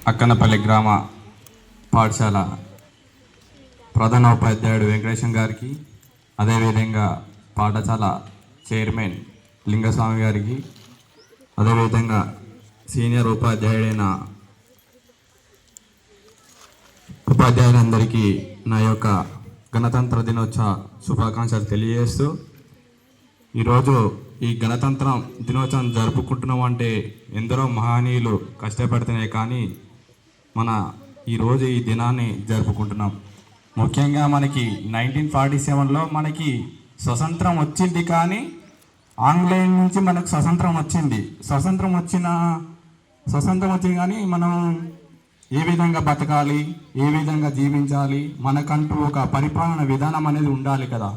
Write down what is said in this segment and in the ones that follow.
అక్కనపల్లి గ్రామ పాఠశాల ప్రధానోపాధ్యాయుడు వెంకటేశం గారికి, అదేవిధంగా పాఠశాల చైర్మన్ లింగస్వామి గారికి, అదేవిధంగా సీనియర్ ఉపాధ్యాయులందరికీ నా యొక్క గణతంత్ర దినోత్సవ శుభాకాంక్షలు తెలియజేస్తూ, ఈరోజు ఈ గణతంత్ర దినోత్సవం జరుపుకుంటున్నాం అంటే ఎందరో మహనీయులు కష్టపడితేనే కానీ మన ఈరోజు ఈ దినాన్ని జరుపుకుంటున్నాం. ముఖ్యంగా మనకి 1947లో మనకి స్వతంత్రం వచ్చింది, కానీ ఆంగ్లేయుల నుంచి మనకు స్వతంత్రం వచ్చింది కానీ మనం ఏ విధంగా బతకాలి, ఏ విధంగా జీవించాలి, మనకంటూ ఒక పరిపాలన విధానం అనేది ఉండాలి కదా.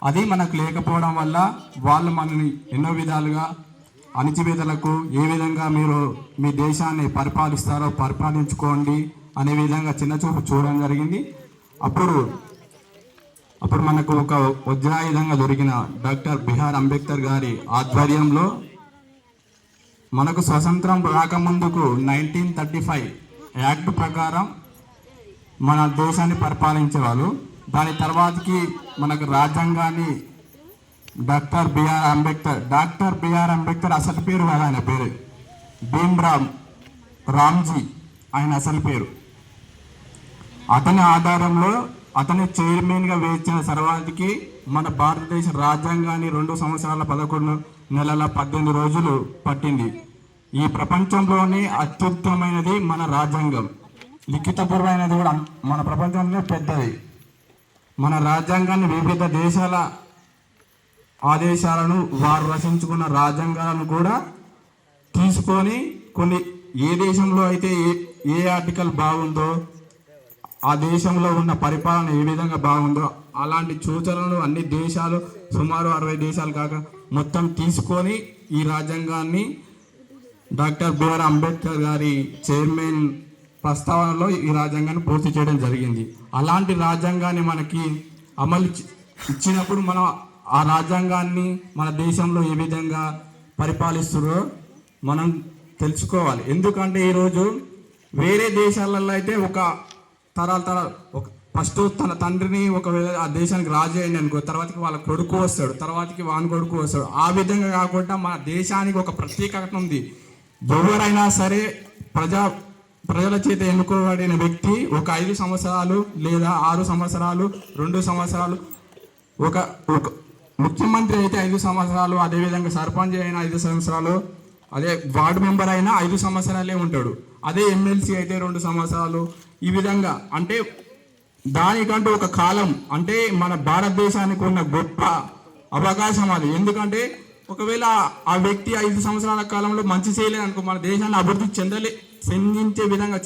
అది మనకు లేకపోవడం వల్ల వాళ్ళు మనల్ని ఎన్నో విధాలుగా అణచివేతలకు, ఏ విధంగా మీరు మీ దేశాన్ని పరిపాలిస్తారో పరిపాలించుకోండి అనే విధంగా చిన్నచూపు చూడడం జరిగింది. అప్పుడు మనకు ఒక వజ్రాయుధంగా దొరికిన డాక్టర్ బిఆర్ అంబేద్కర్ గారి ఆధ్వర్యంలో మనకు స్వతంత్రం రాకముందుకు 1935 యాక్ట్ ప్రకారం మన దేశాన్ని పరిపాలించేవాళ్ళు. దాని తర్వాతకి మనకు రాజ్యాంగాన్ని డాక్టర్ బిఆర్ అంబేద్కర్ అసలు పేరు కాదు, ఆయన పేరు భీమ్రావ్ రామ్జీ, ఆయన అసలు పేరు. అతని ఆధారంలో అతని చైర్మన్గా వేసిన తర్వాతకి మన భారతదేశ రాజ్యాంగాన్ని 2 సంవత్సరాల 11 నెలల 18 రోజులు పట్టింది. ఈ ప్రపంచంలోనే అత్యుత్తమైనది మన రాజ్యాంగం. లిఖితపూర్వమైనది కూడా మన ప్రపంచంలో పెద్దది. మన రాజ్యాంగాన్ని వివిధ దేశాల ఆదేశాలను, వారు రచించుకున్న రాజ్యాంగాలను కూడా తీసుకొని కొన్ని ఏ దేశంలో అయితే ఏ ఆర్టికల్ బాగుందో, ఆ దేశంలో ఉన్న పరిపాలన ఏ విధంగా బాగుందో అలాంటి సూచనలు అన్ని దేశాలు, సుమారు 60 దేశాలు కాక మొత్తం తీసుకొని ఈ రాజ్యాంగాన్ని డాక్టర్ బిఆర్ అంబేద్కర్ గారి చైర్మన్ ప్రస్తావనలో ఈ రాజ్యాంగాన్ని పూర్తి చేయడం జరిగింది. అలాంటి రాజ్యాంగాన్ని మనకి అమలు ఇచ్చినప్పుడు మనం ఆ రాజ్యాంగాన్ని మన దేశంలో ఏ విధంగా పరిపాలిస్తున్నారో మనం తెలుసుకోవాలి. ఎందుకంటే ఈరోజు వేరే దేశాలలో అయితే ఒక ఒక ఫస్ట్ తన తండ్రిని ఒకవేళ ఆ దేశానికి రాజు అయ్యింది అనుకో, తర్వాతకి వాళ్ళ కొడుకు వస్తాడు, తర్వాతకి వాని కొడుకు వస్తాడు. ఆ విధంగా కాకుండా మన దేశానికి ఒక ప్రత్యేకత ఉంది. ఎవరైనా సరే ప్రజల చేత ఎన్నుకోబడిన వ్యక్తి ఒక 5 సంవత్సరాలు లేదా 6 సంవత్సరాలు, 2 సంవత్సరాలు, ఒక ముఖ్యమంత్రి అయితే 5 సంవత్సరాలు, అదేవిధంగా సర్పంచ్ అయినా 5 సంవత్సరాలు, అదే వార్డు మెంబర్ అయినా 5 సంవత్సరాలే ఉంటాడు. అదే ఎమ్మెల్సీ అయితే 2 సంవత్సరాలు. ఈ విధంగా అంటే దానికంటూ ఒక కాలం, అంటే మన భారతదేశానికి ఉన్న గొప్ప అవకాశం అది. ఎందుకంటే ఒకవేళ ఆ వ్యక్తి 5 సంవత్సరాల కాలంలో మంచి చేయలేదు అనుకో, మన దేశాన్ని అభివృద్ధి చెందించే విధంగా